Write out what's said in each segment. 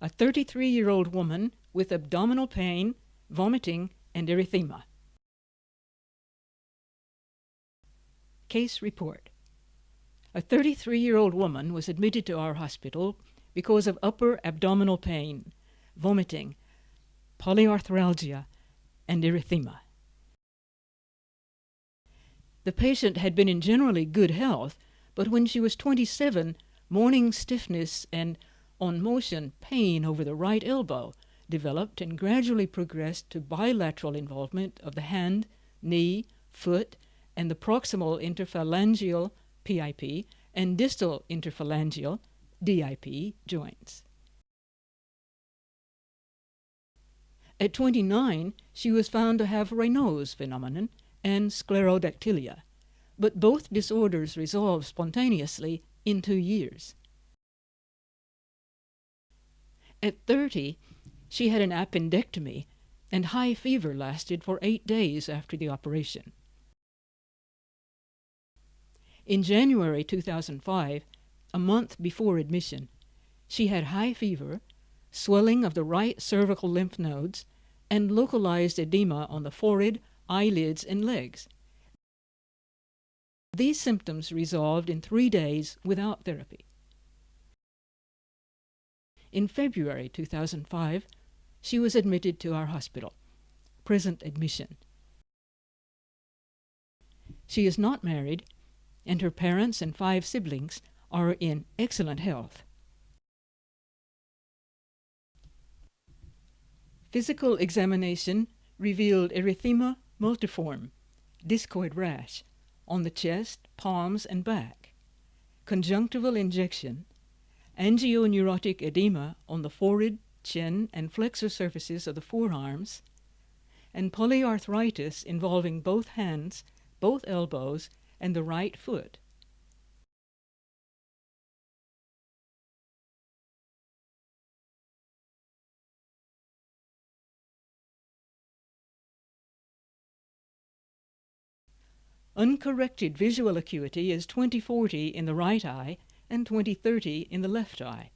a 33-year-old woman with abdominal pain, vomiting, and erythema. Case report. A 33-year-old woman was admitted to our hospital because of upper abdominal pain, vomiting, polyarthralgia, and erythema. The patient had been in generally good health, but when she was 27, morning stiffness and on motion pain over the right elbow developed and gradually progressed to bilateral involvement of the hand, knee, foot, and the proximal interphalangeal PIP and distal interphalangeal DIP joints. At 29, she was found to have Raynaud's phenomenon and sclerodactylia, but both disorders resolved spontaneously in 2 years. At 30, she had an appendectomy, and high fever lasted for 8 days after the operation. In January 2005, a month before admission, she had high fever, swelling of the right cervical lymph nodes, and localized edema on the forehead, eyelids, and legs. These symptoms resolved in 3 days without therapy. In February 2005, she was admitted to our hospital. Present admission. She is not married, and her parents and 5 siblings are in excellent health. Physical examination revealed erythema multiforme, discoid rash, on the chest, palms, and back, conjunctival injection, angioneurotic edema on the forehead, chin, and flexor surfaces of the forearms, and polyarthritis involving both hands, both elbows, and the right foot. Uncorrected visual acuity is 20/40 in the right eye and 20/30 in the left eye.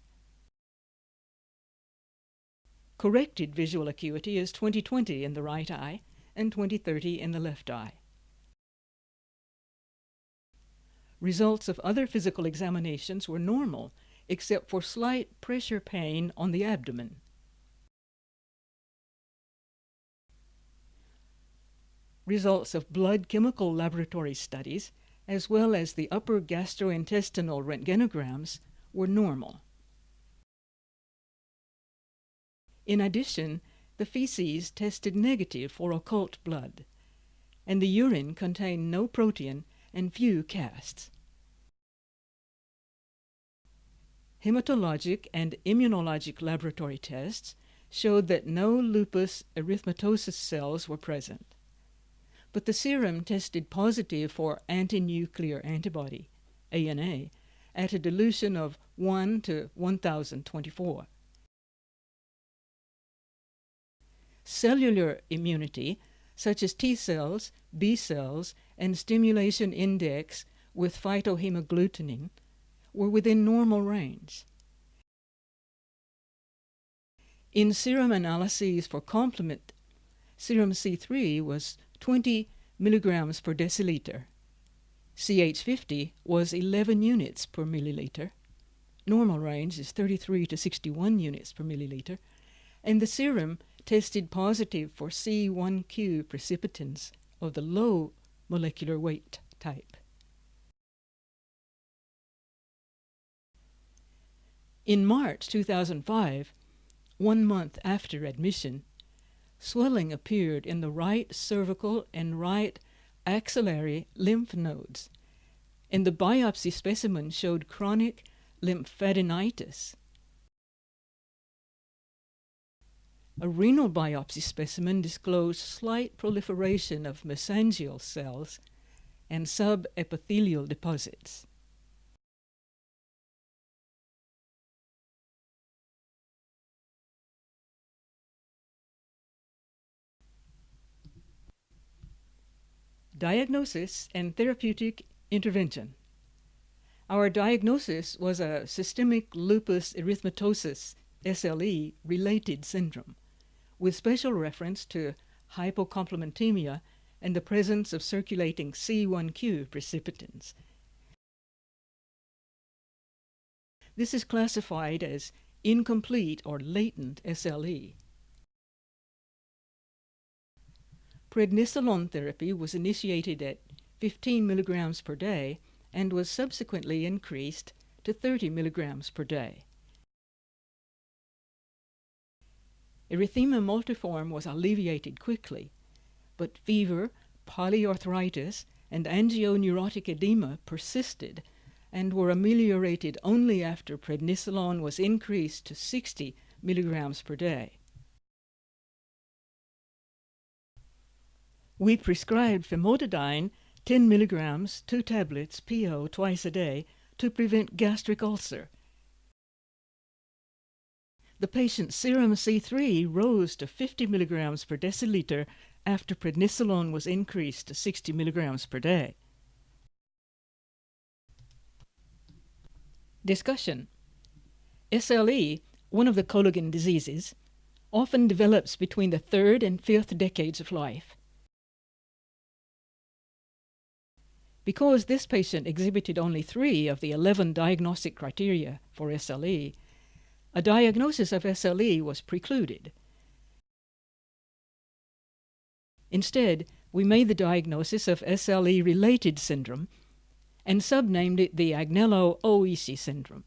Corrected visual acuity is 20/20 in the right eye and 20/30 in the left eye. Results of other physical examinations were normal, except for slight pressure pain on the abdomen. Results of blood chemical laboratory studies, as well as the upper gastrointestinal röntgenograms, were normal. In addition, the feces tested negative for occult blood, and the urine contained no protein and few casts. Hematologic and immunologic laboratory tests showed that no lupus erythematosus cells were present, but the serum tested positive for anti-nuclear antibody, ANA, at a dilution of 1 to 1024. Cellular immunity, such as T cells, B cells, and stimulation index with phytohemagglutinin, were within normal range. In serum analyses for complement, serum C3 was 20 milligrams per deciliter. CH50 was 11 units per milliliter. Normal range is 33 to 61 units per milliliter, and the serum tested positive for C1q precipitants of the low molecular weight type. In March 2005, 1 month after admission, swelling appeared in the right cervical and right axillary lymph nodes, and the biopsy specimen showed chronic lymphadenitis. A renal biopsy specimen disclosed slight proliferation of mesangial cells and subepithelial deposits. Diagnosis and therapeutic intervention. Our diagnosis was a systemic lupus erythematosus, SLE-related syndrome, with special reference to hypocomplementemia and the presence of circulating C1q precipitants. This is classified as incomplete or latent SLE. Prednisolone therapy was initiated at 15 milligrams per day and was subsequently increased to 30 milligrams per day. Erythema multiforme was alleviated quickly, but fever, polyarthritis, and angioneurotic edema persisted and were ameliorated only after prednisolone was increased to 60 milligrams per day. We prescribed famotidine 10 milligrams, 2 tablets, PO twice a day to prevent gastric ulcer. The patient's serum C3 rose to 50 milligrams per deciliter after prednisolone was increased to 60 milligrams per day. Discussion. SLE, one of the Cologan diseases, often develops between the 3rd and 5th decades of life. Because this patient exhibited only 3 of the 11 diagnostic criteria for SLE, a diagnosis of SLE was precluded. Instead, we made the diagnosis of SLE-related syndrome and subnamed it the Agnello-Oishi syndrome.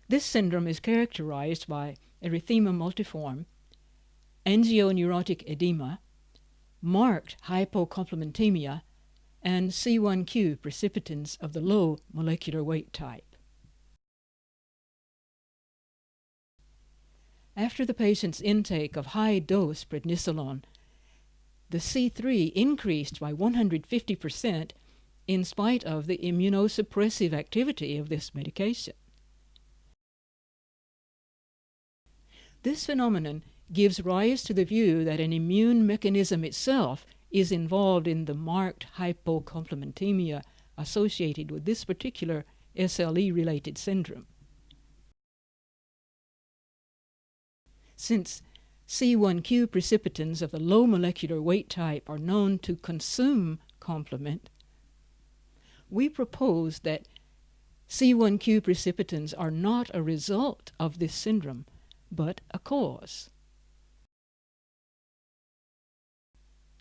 This syndrome is characterized by erythema multiforme, angioneurotic edema, marked hypocomplementemia, and C1q precipitants of the low molecular weight type. After the patient's intake of high-dose prednisolone, the C3 increased by 150% in spite of the immunosuppressive activity of this medication. This phenomenon gives rise to the view that an immune mechanism itself is involved in the marked hypocomplementemia associated with this particular SLE-related syndrome. Since C1q precipitants of the low molecular weight type are known to consume complement, we propose that C1q precipitants are not a result of this syndrome, but a cause.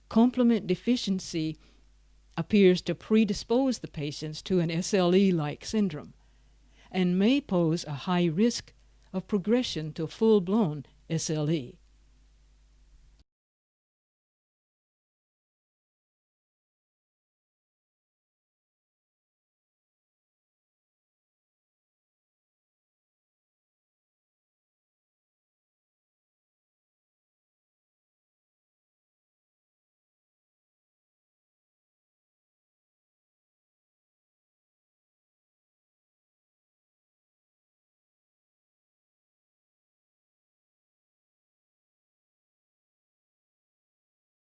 Complement deficiency appears to predispose the patients to an SLE-like syndrome and may pose a high risk of progression to full-blown SLE.